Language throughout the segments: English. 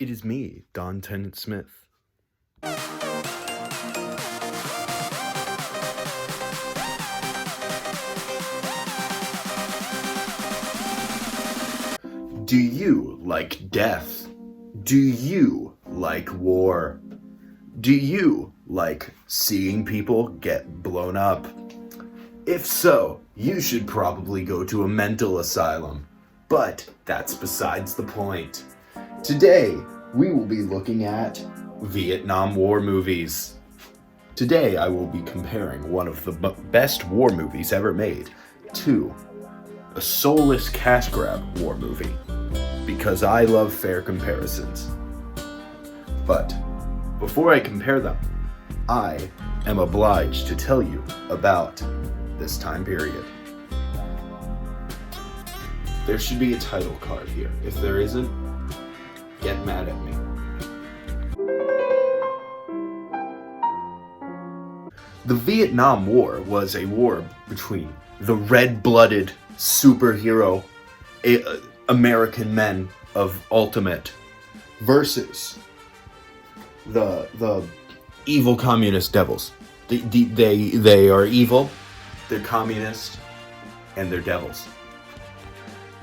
It is me, Don Tennant Smith. Do you like death? Do you like war? Do you like seeing people get blown up? If so, you should probably go to a mental asylum. But that's besides the point. Today, we will be looking at Vietnam War movies. Today, I will be comparing one of the best war movies ever made to a soulless cash grab war movie, because I love fair comparisons. But before I compare them, I am obliged to tell you about this time period. There should be a title card here. If there isn't, get mad at me. The Vietnam War was a war between the red-blooded superhero American men of ultimate versus the evil communist devils. They are evil, they're communist, and they're devils.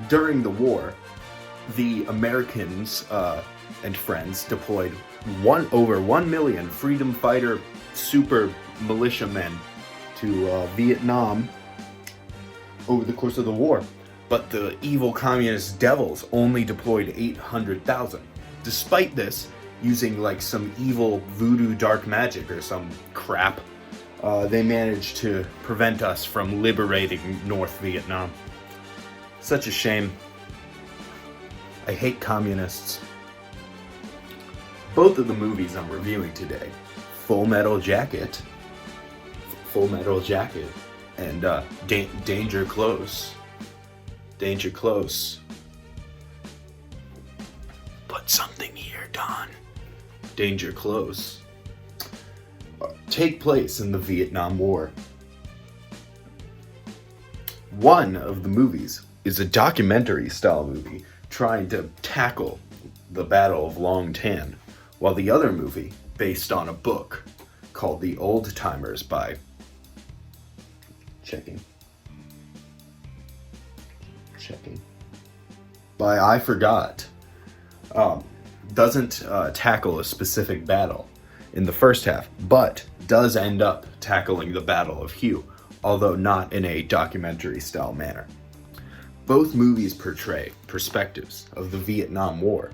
During the war, the Americans and friends deployed over 1 million freedom fighter super militiamen to Vietnam over the course of the war. But the evil communist devils only deployed 800,000. Despite this, using like some evil voodoo dark magic or some crap, they managed to prevent us from liberating North Vietnam. Such a shame. I hate communists. Both of the movies I'm reviewing today, Full Metal Jacket, and Danger Close. Put something here, Don. Danger Close. Take place in the Vietnam War. One of the movies is a documentary-style movie trying to tackle the Battle of Long Tan, while the other movie, based on a book called The Old Timers by I Forgot, doesn't tackle a specific battle in the first half, but does end up tackling the Battle of Hue, although not in a documentary-style manner. Both movies portray perspectives of the Vietnam War.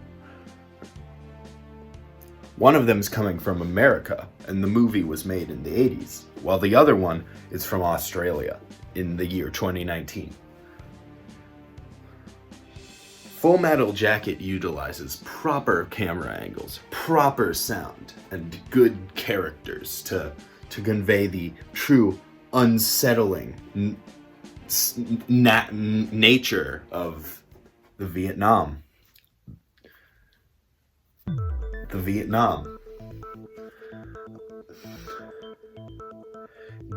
One of them is coming from America, and the movie was made in the 80s, while the other one is from Australia in the year 2019. Full Metal Jacket utilizes proper camera angles, proper sound, and good characters to convey the true unsettling nature of the Vietnam.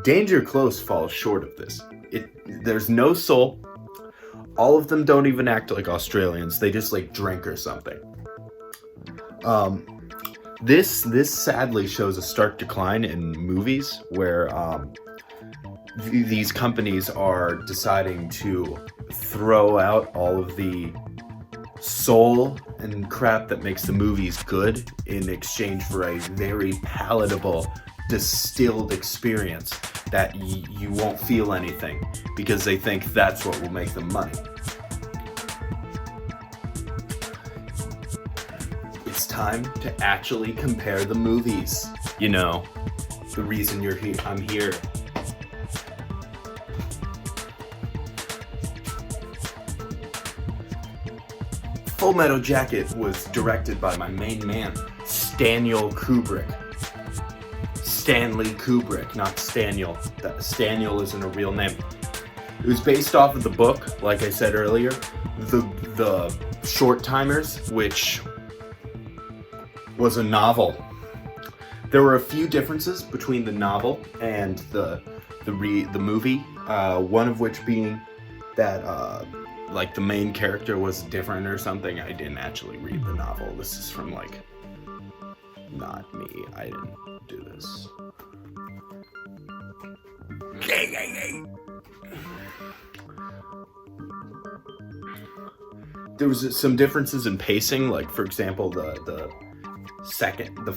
Danger Close falls short of this. There's no soul. All of them don't even act like Australians. They just like drink or something. This sadly shows a stark decline in movies where these companies are deciding to throw out all of the soul and crap that makes the movies good in exchange for a very palatable, distilled experience that you won't feel anything, because they think that's what will make them money. It's time to actually compare the movies. You know, the reason you're here, I'm here. Full Metal Jacket was directed by my main man, Stanley Kubrick, not Staniel. Staniel isn't a real name. It was based off of the book, like I said earlier, the Short Timers, which was a novel. There were a few differences between the novel and the movie. One of which being that like the main character was different or something. I didn't actually read the novel. This is from like, not me. I didn't do this. There was some differences in pacing. Like, for example, the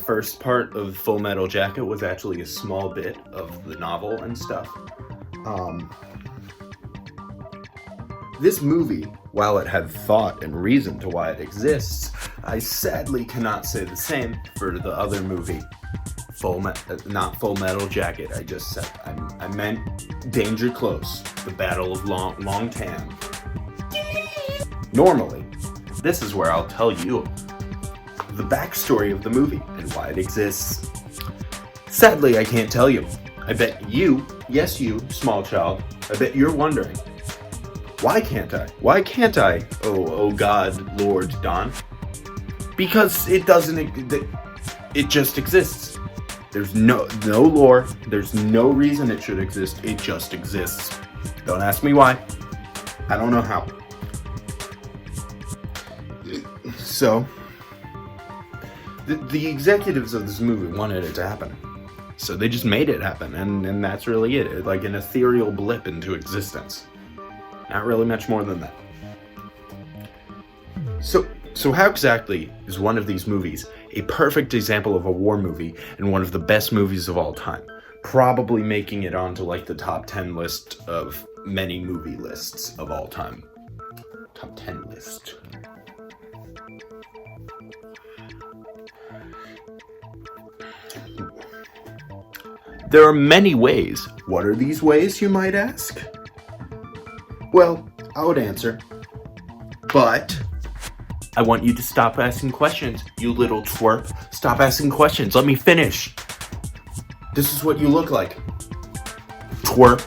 first part of Full Metal Jacket was actually a small bit of the novel and stuff. This movie, while it had thought and reason to why it exists, I sadly cannot say the same for the other movie, not Full Metal Jacket. I just said I meant Danger Close, the Battle of Long Tam. Normally, this is where I'll tell you the backstory of the movie and why it exists. Sadly, I can't tell you. I bet you, yes you, small child, I bet you're wondering, why can't I? Why can't I? Oh God, Lord Don. Because it just exists. There's no lore, there's no reason it should exist, it just exists. Don't ask me why. I don't know how. So, the executives of this movie wanted it to happen. So they just made it happen, and that's really it. Like an ethereal blip into existence. Not really much more than that. So how exactly is one of these movies a perfect example of a war movie and one of the best movies of all time? Probably making it onto like the top 10 list of many movie lists of all time. Top 10 list. There are many ways. What are these ways, you might ask? Well, I would answer, but I want you to stop asking questions, you little twerp. Stop asking questions. Let me finish. This is what you look like. Twerp.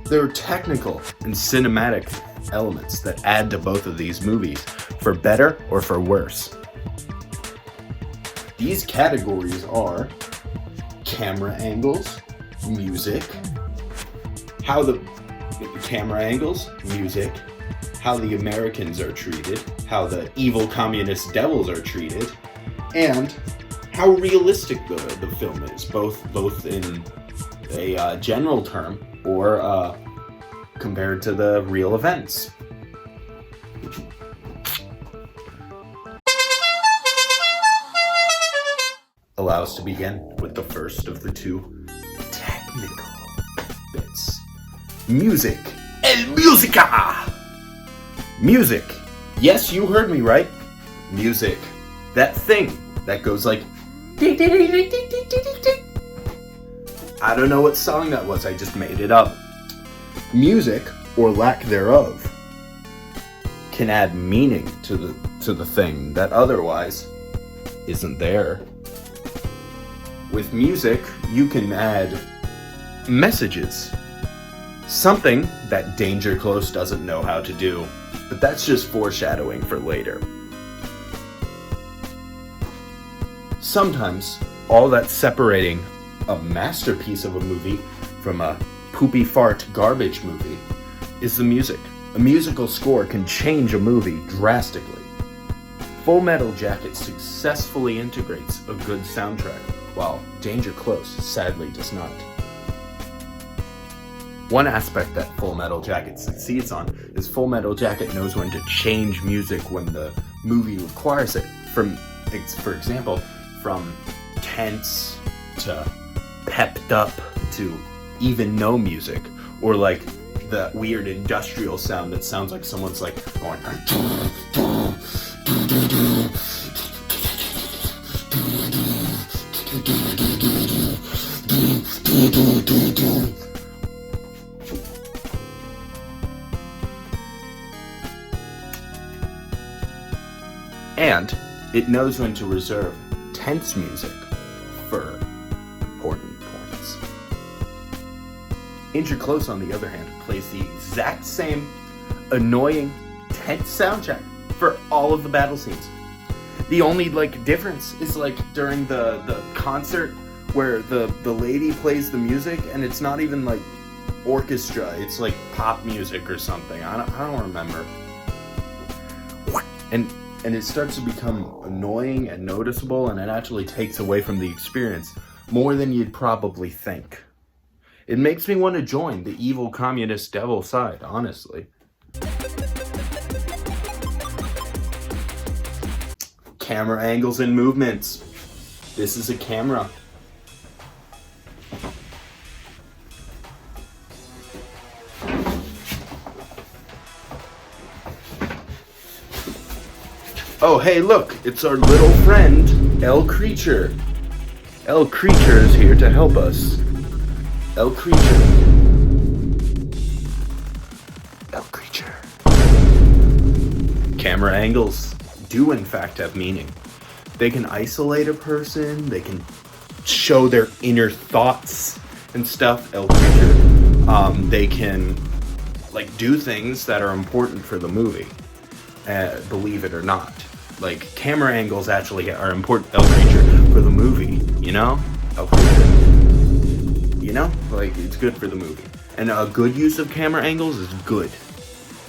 There are technical and cinematic elements that add to both of these movies, for better or for worse. These categories are camera angles, music, how the camera angles, music, how the Americans are treated, how the evil communist devils are treated, and how realistic the film is, both in a general term or compared to the real events. Allow us to begin with the first of the two technical bits. Music. El música! Music. Yes, you heard me right. Music. That thing that goes like... I don't know what song that was, I just made it up. Music, or lack thereof, can add meaning to the thing that otherwise isn't there. With music, you can add messages. Something that Danger Close doesn't know how to do, but that's just foreshadowing for later. Sometimes, all that's separating a masterpiece of a movie from a poopy fart garbage movie is the music. A musical score can change a movie drastically. Full Metal Jacket successfully integrates a good soundtrack, while Danger Close sadly does not. One aspect that Full Metal Jacket succeeds on is Full Metal Jacket knows when to change music when the movie requires it. For example, from tense to pepped up to even no music, or like the weird industrial sound that sounds like someone's like going and it knows when to reserve tense music for important points. Danger Close, on the other hand, plays the exact same annoying, tense soundtrack for all of the battle scenes. The only difference is during the concert where the lady plays the music and it's not even like orchestra, it's like pop music or something. I don't remember. And it starts to become annoying and noticeable, and it actually takes away from the experience more than you'd probably think. It makes me want to join the evil communist devil side, honestly. Camera angles and movements. This is a camera. Oh, hey, look, it's our little friend, El Creature. El Creature is here to help us. El Creature. El Creature. Camera angles do in fact have meaning. They can isolate a person, they can show their inner thoughts and stuff, El Creature. They can like do things that are important for the movie, believe it or not. Like, camera angles actually are important, El Creature, for the movie, you know? El Creature. You know? Like, it's good for the movie. And a good use of camera angles is good.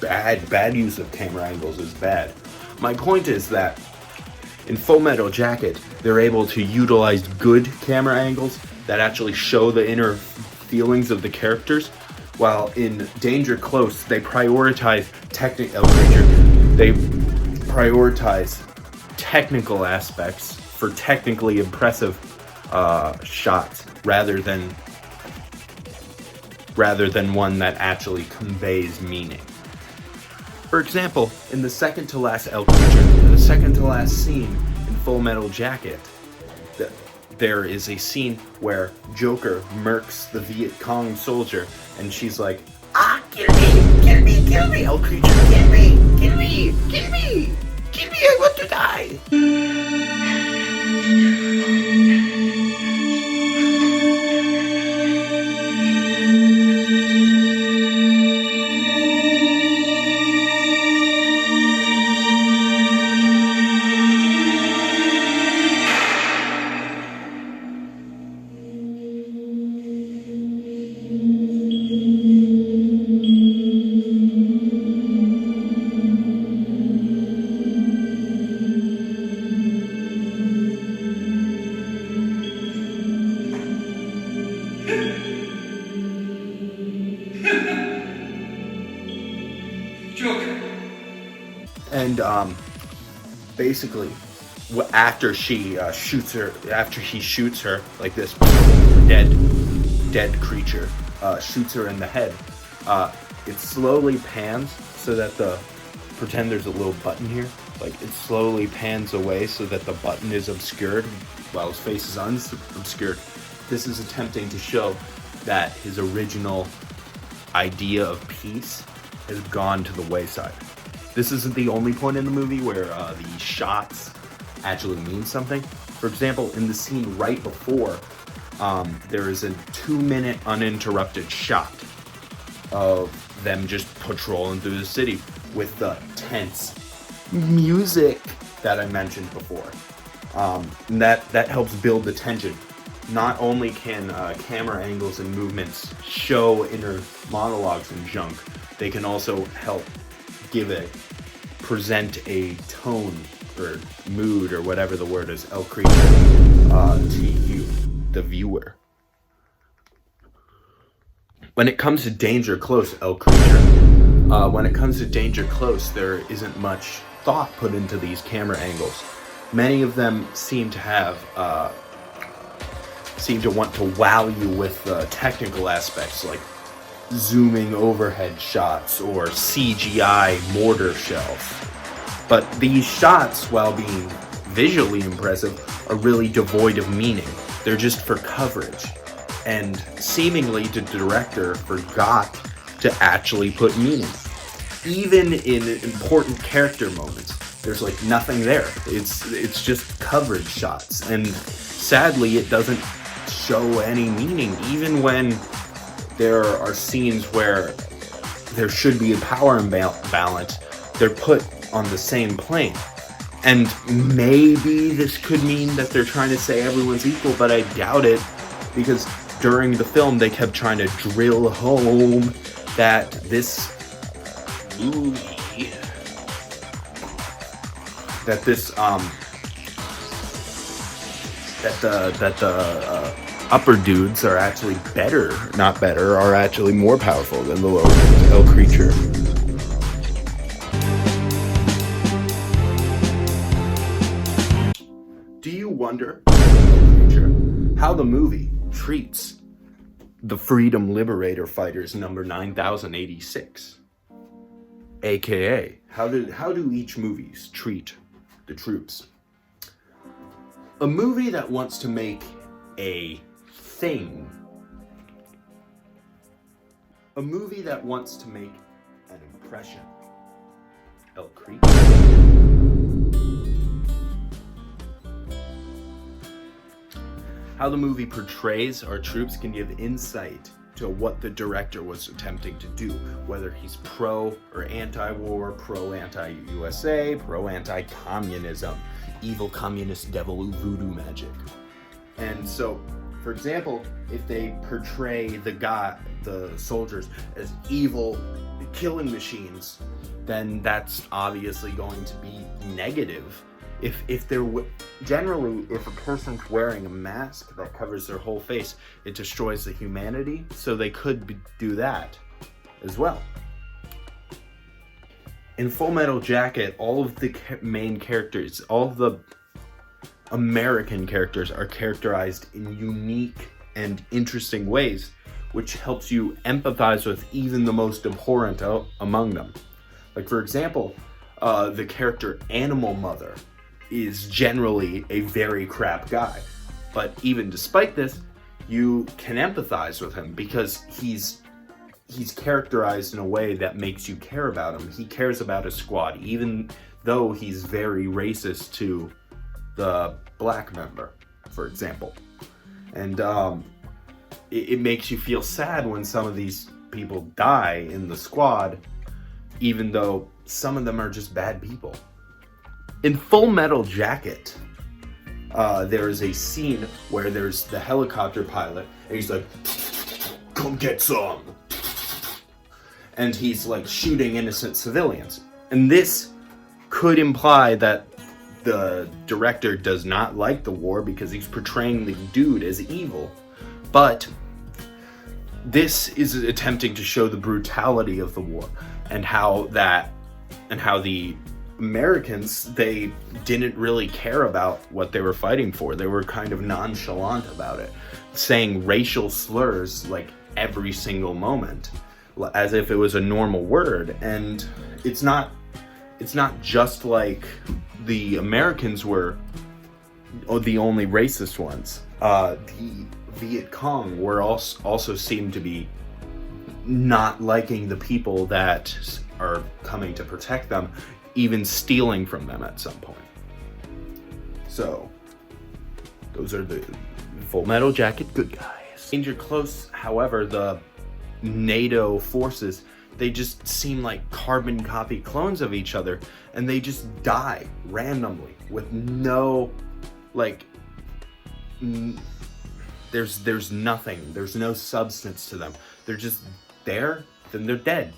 Bad use of camera angles is bad. My point is that in Full Metal Jacket, they're able to utilize good camera angles that actually show the inner feelings of the characters, while in Danger Close, they prioritize technical aspects for technically impressive shots rather than one that actually conveys meaning. For example, in the second to last scene in Full Metal Jacket, there is a scene where Joker murks the Viet Cong soldier, and she's like, kill me, El Creature, kill me, I want to die. And basically, after he shoots her like this, dead creature shoots her in the head. It slowly pans so that pretend there's a little button here. Like, it slowly pans away so that the button is obscured while his face is obscured. This is attempting to show that his original idea of peace has gone to the wayside. This isn't the only point in the movie where the shots actually mean something. For example, in the scene right before, there is a 2-minute uninterrupted shot of them just patrolling through the city with the tense music that I mentioned before. And that helps build the tension. Not only can camera angles and movements show inner monologues and junk, they can also help present a tone or mood or whatever the word is, El Creature, to you, the viewer. When it comes to Danger Close, El Creature, there isn't much thought put into these camera angles. Many of them seem to want to wow you with technical aspects like zooming overhead shots or CGI mortar shells. But these shots, while being visually impressive, are really devoid of meaning. They're just for coverage. And seemingly the director forgot to actually put meaning. Even in important character moments, there's like nothing there. It's just coverage shots. And sadly, it doesn't show any meaning, even when there are scenes where there should be a power imbalance. They're put on the same plane. And maybe this could mean that they're trying to say everyone's equal, but I doubt it. because during the film they kept trying to drill home that this movie, that this that the upper dudes are actually are actually more powerful than the lower hell creature. Do you wonder, how the movie treats the Freedom Liberator Fighters number 9086? AKA, how do each movies treat the troops? A movie that wants to make a thing. A movie that wants to make an impression. El Creek. How the movie portrays our troops can give insight to what the director was attempting to do, whether he's pro or anti-war, pro-anti-USA, pro-anti-communism, evil communist devil voodoo magic. And so, for example, if they portray the soldiers as evil killing machines, then that's obviously going to be negative. If a person's wearing a mask that covers their whole face, it destroys the humanity, so they could do that as well. In Full Metal Jacket, all of the main characters, all of the American characters are characterized in unique and interesting ways, which helps you empathize with even the most abhorrent among them. Like, for example, the character Animal Mother is generally a very crap guy, but even despite this, you can empathize with him because he's characterized in a way that makes you care about him. He cares about his squad, even though he's very racist to the black member, for example. And it makes you feel sad when some of these people die in the squad, even though some of them are just bad people. In Full Metal Jacket, there is a scene where there's the helicopter pilot, and he's like, "Come get some," and he's like shooting innocent civilians. And this could imply that the director does not like the war because he's portraying the dude as evil, but this is attempting to show the brutality of the war and how the Americans, they didn't really care about what they were fighting for. They were kind of nonchalant about it, saying racial slurs like every single moment, as if it was a normal word. And it's not just like the Americans were the only racist ones. The Viet Cong were also seemed to be not liking the people that are coming to protect them, even stealing from them at some point. So, those are the Full Metal Jacket good guys. Danger Close, however, the NATO forces, they just seem like carbon copy clones of each other, and they just die randomly with no, there's nothing, there's no substance to them. They're just there, then they're dead.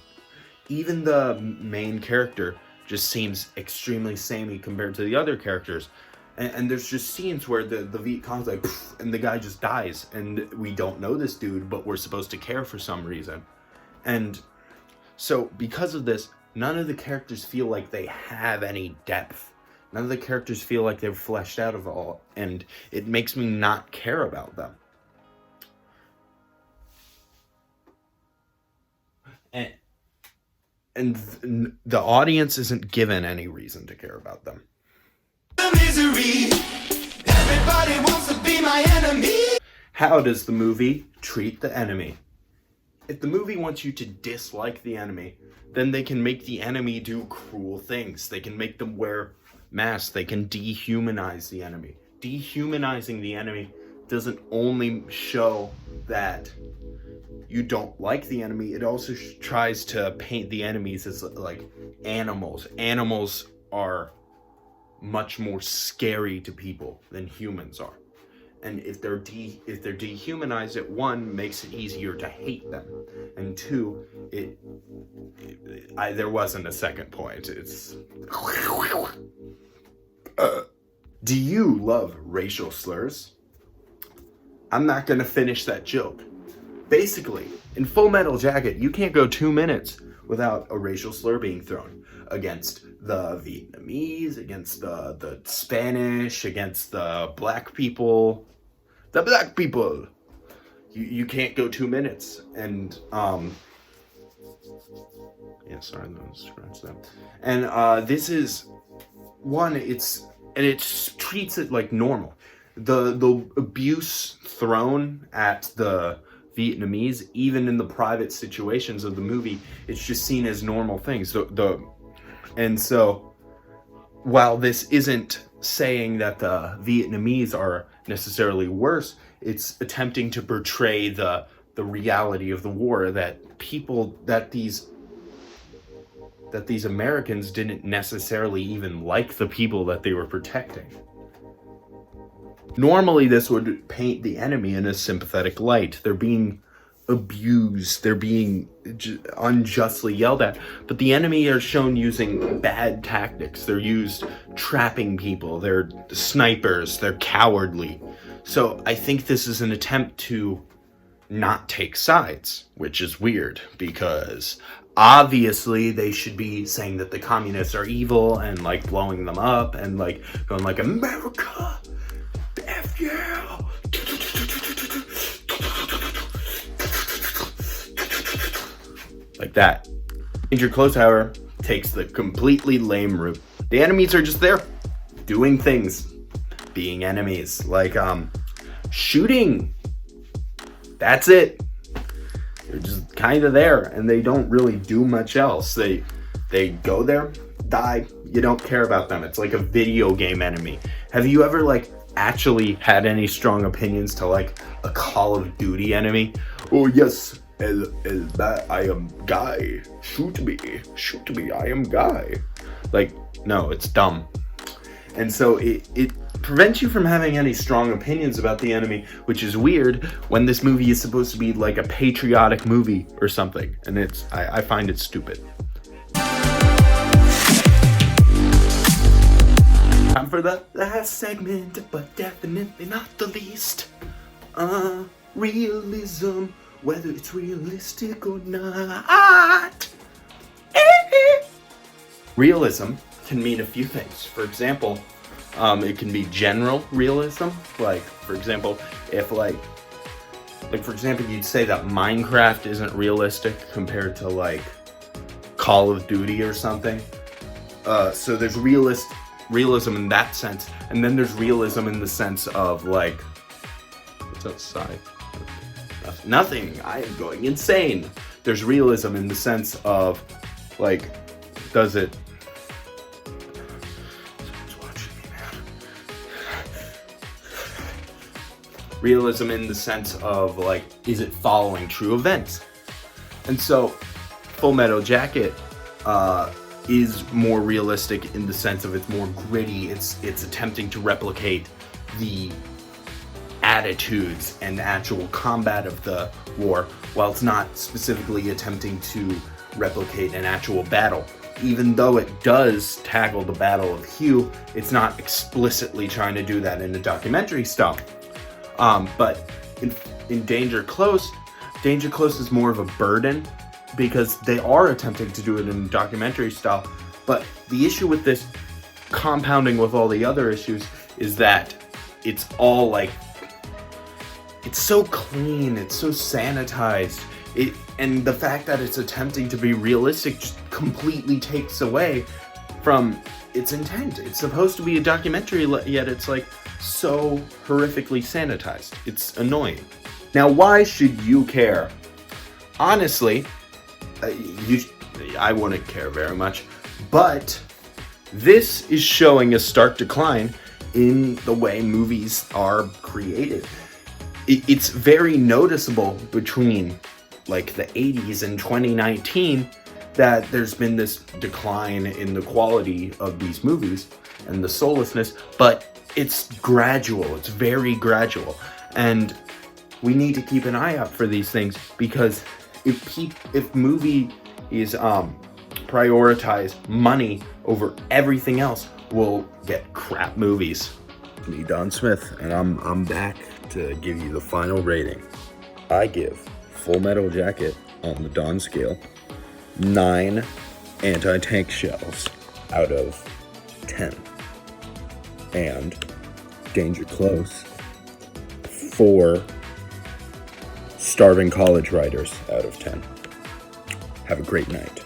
Even the main character just seems extremely samey compared to the other characters. And there's just scenes where the Viet Cong's like, poof, and the guy just dies. And we don't know this dude, but we're supposed to care for some reason. And so because of this, none of the characters feel like they have any depth. None of the characters feel like they're fleshed out at all. And it makes me not care about them. And the audience isn't given any reason to care about them. The misery. Everybody wants to be my enemy. How does the movie treat the enemy? If the movie wants you to dislike the enemy, then they can make the enemy do cruel things. They can make them wear masks. They can dehumanize the enemy. Dehumanizing the enemy doesn't only show that you don't like the enemy, it also tries to paint the enemies as like animals. Animals are much more scary to people than humans are. And if they're dehumanized, it one makes it easier to hate them, and two, there wasn't a second point. It's do you love racial slurs? I'm not gonna finish that joke. Basically, in Full Metal Jacket, you can't go 2 minutes without a racial slur being thrown against the Vietnamese, against the Spanish, against the black people. The black people! You can't go 2 minutes. And, yeah, sorry, let's scratch that. And, this is, one, it treats it like normal. The abuse thrown at the Vietnamese, even in the private situations of the movie, it's just seen as normal things. And so, while this isn't saying that the Vietnamese are necessarily worse, it's attempting to portray the reality of the war, that these Americans didn't necessarily even like the people that they were protecting. Normally, this would paint the enemy in a sympathetic light. They're being abused. They're being unjustly yelled at. But the enemy are shown using bad tactics. They're used trapping people. They're snipers. They're cowardly. So I think this is an attempt to not take sides, which is weird, because obviously they should be saying that the communists are evil and like blowing them up and like going like, America, F yeah. Like that. Danger Close, however, takes the completely lame route. The enemies are just there, doing things, being enemies, like shooting. That's it. They're just kind of there, and they don't really do much else. They go there, die. You don't care about them. It's like a video game enemy. Have you ever like actually had any strong opinions to like a Call of Duty enemy? Oh yes, that I am Guy. Shoot me, I am Guy. Like, no, it's dumb. And so it prevents you from having any strong opinions about the enemy, which is weird when this movie is supposed to be like a patriotic movie or something. And I find it stupid. Time for the last segment, but definitely not the least. Realism, whether it's realistic or not. Realism can mean a few things. For example, it can be general realism. Like, for example, if for example, you'd say that Minecraft isn't realistic compared to like Call of Duty or something. So there's realism in that sense, and then there's realism in the sense of like, what's outside? Nothing. I am going insane. There's realism in the sense of like, does it? Someone's watching me, man. Realism in the sense of like, is it following true events? And so, Full Metal Jacket is more realistic in the sense of it's more gritty. It's attempting to replicate the attitudes and actual combat of the war, while it's not specifically attempting to replicate an actual battle. Even though it does tackle the Battle of Hue, it's not explicitly trying to do that in a documentary style. But in Danger Close is more of a burden, because they are attempting to do it in documentary style. But the issue with this, compounding with all the other issues, is that it's all like, it's so clean, it's so sanitized. And the fact that it's attempting to be realistic just completely takes away from its intent. It's supposed to be a documentary, yet it's like so horrifically sanitized. It's annoying. Now, why should you care? Honestly, I wouldn't care very much, but this is showing a stark decline in the way movies are created. It's very noticeable between like the 80s and 2019 that there's been this decline in the quality of these movies and the soullessness, but it's gradual. It's very gradual, and we need to keep an eye out for these things, because if movie is prioritize money over everything else, we'll get crap movies. Me, Don Smith, and I'm back to give you the final rating. I give Full Metal Jacket on the Don scale 9 anti-tank shells out of 10, and Danger Close 4 starving college writers out of 10. Have a great night.